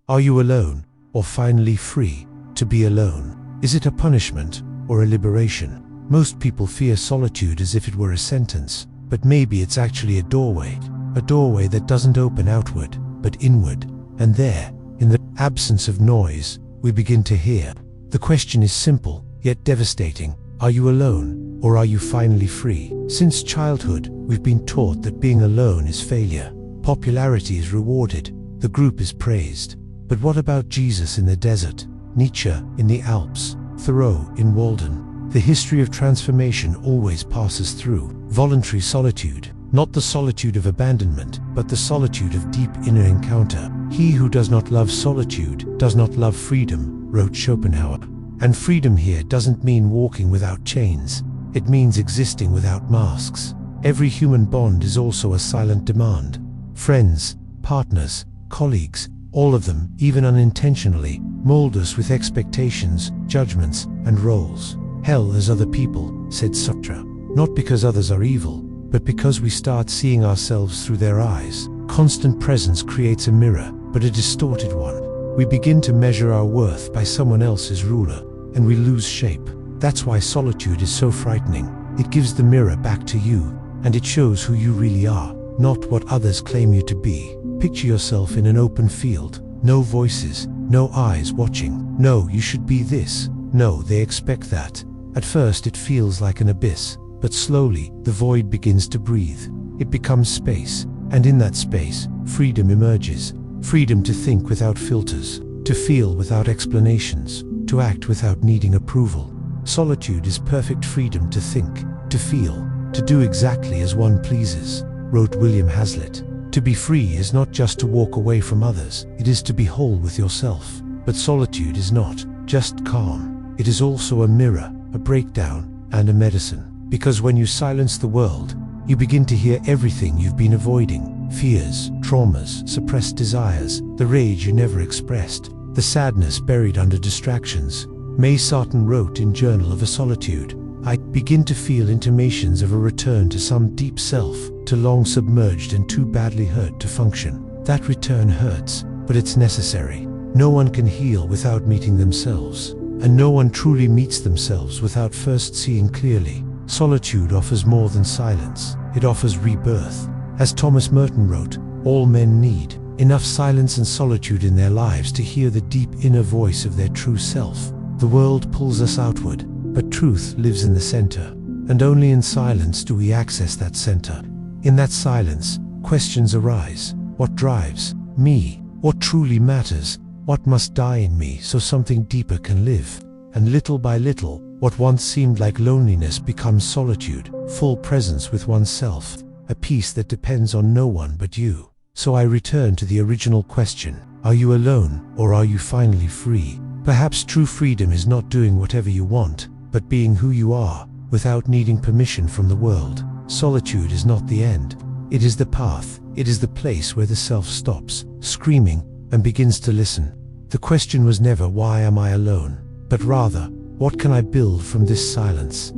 Are you alone, or finally free to be alone? Is it a punishment or a liberation? Most people fear solitude as if it were a sentence, but maybe it's actually a doorway that doesn't open outward, but inward. And there, in the absence of noise, we begin to hear. The question is simple, yet devastating. Are you alone, or are you finally free? Since childhood, we've been taught that being alone is failure. Popularity is rewarded, the group is praised. But what about Jesus in the desert, Nietzsche in the Alps, Thoreau in Walden? The history of transformation always passes through voluntary solitude, not the solitude of abandonment, but the solitude of deep inner encounter. He who does not love solitude does not love freedom, wrote Schopenhauer. And freedom here doesn't mean walking without chains. It means existing without masks. Every human bond is also a silent demand. Friends, partners, colleagues, all of them, even unintentionally, mold us with expectations, judgments, and roles. Hell is other people, said Sartre. Not because others are evil, but because we start seeing ourselves through their eyes. Constant presence creates a mirror, but a distorted one. We begin to measure our worth by someone else's ruler, and we lose shape. That's why solitude is so frightening. It gives the mirror back to you, and it shows who you really are, not what others claim you to be. Picture yourself in an open field. No voices, no eyes watching. No, you should be this. No, they expect that. At first it feels like an abyss, but slowly the void begins to breathe. It becomes space, and in that space, freedom emerges. Freedom to think without filters, to feel without explanations, to act without needing approval. Solitude is perfect freedom to think, to feel, to do exactly as one pleases, wrote William Hazlitt. To be free is not just to walk away from others, it is to be whole with yourself. But solitude is not just calm. It is also a mirror, a breakdown, and a medicine. Because when you silence the world, you begin to hear everything you've been avoiding. Fears, traumas, suppressed desires, the rage you never expressed, the sadness buried under distractions. Sartre wrote in Journal of a Solitude, I begin to feel intimations of a return to some deep self, too long submerged and too badly hurt to function. That return hurts, but it's necessary. No one can heal without meeting themselves, and no one truly meets themselves without first seeing clearly. Solitude offers more than silence. It offers rebirth. As Thomas Merton wrote, all men need enough silence and solitude in their lives to hear the deep inner voice of their true self. The world pulls us outward, but truth lives in the center, and only in silence do we access that center. In that silence, questions arise. What drives me? What truly matters? What must die in me so something deeper can live? And little by little, what once seemed like loneliness becomes solitude, full presence with oneself, a peace that depends on no one but you. So I return to the original question, are you alone, or are you finally free? Perhaps true freedom is not doing whatever you want, but being who you are, without needing permission from the world. Solitude is not the end. It is the path. It is the place where the self stops, screaming, and begins to listen. The question was never, why am I alone? But rather, what can I build from this silence?